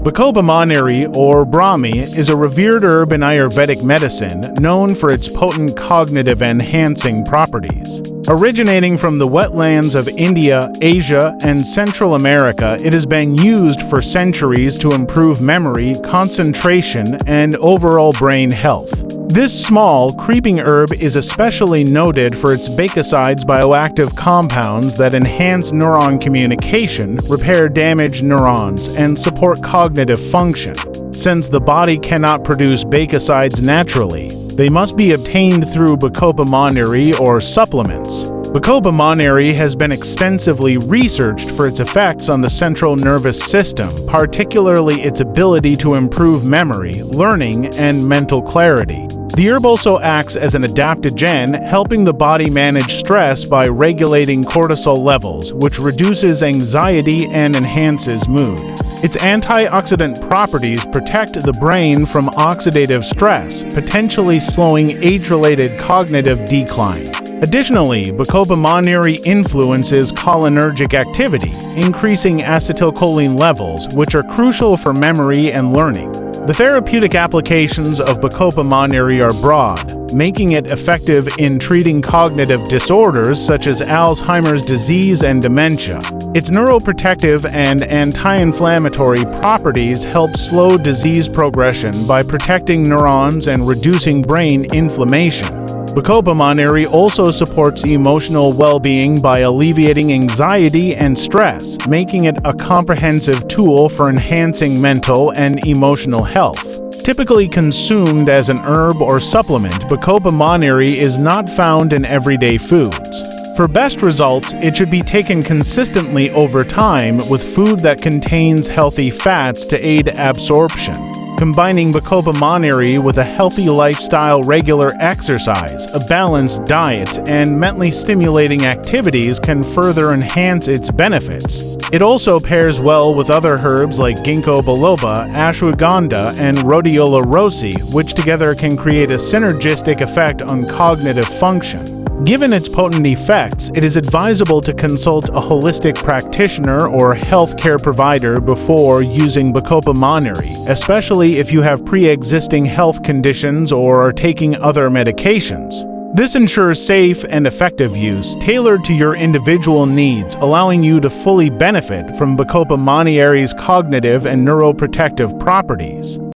Bacopa Monnieri, or Brahmi, is a revered herb in Ayurvedic medicine known for its potent cognitive-enhancing properties. Originating from the wetlands of India, Asia, and Central America, it has been used for centuries to improve memory, concentration, and overall brain health. This small, creeping herb is especially noted for its bacosides bioactive compounds that enhance neuron communication, repair damaged neurons, and support cognitive function. Since the body cannot produce bacosides naturally, they must be obtained through Bacopa Monnieri or supplements. Bacopa Monnieri has been extensively researched for its effects on the central nervous system, particularly its ability to improve memory, learning, and mental clarity. The herb also acts as an adaptogen, helping the body manage stress by regulating cortisol levels, which reduces anxiety and enhances mood. Its antioxidant properties protect the brain from oxidative stress, potentially slowing age-related cognitive decline. Additionally, Bacopa Monnieri influences cholinergic activity, increasing acetylcholine levels, which are crucial for memory and learning. The therapeutic applications of Bacopa Monnieri are broad, making it effective in treating cognitive disorders such as Alzheimer's disease and dementia. Its neuroprotective and anti-inflammatory properties help slow disease progression by protecting neurons and reducing brain inflammation. Bacopa Monnieri also supports emotional well-being by alleviating anxiety and stress, making it a comprehensive tool for enhancing mental and emotional health. Typically consumed as an herb or supplement, Bacopa Monnieri is not found in everyday foods. For best results, it should be taken consistently over time with food that contains healthy fats to aid absorption. Combining Bacopa Monnieri with a healthy lifestyle, regular exercise, a balanced diet, and mentally stimulating activities can further enhance its benefits. It also pairs well with other herbs like ginkgo biloba, ashwagandha, and rhodiola rossi, which together can create a synergistic effect on cognitive function. Given its potent effects, it is advisable to consult a holistic practitioner or healthcare provider before using Bacopa Monnieri, especially if you have pre-existing health conditions or are taking other medications. This ensures safe and effective use, tailored to your individual needs, allowing you to fully benefit from Bacopa Monnieri's cognitive and neuroprotective properties.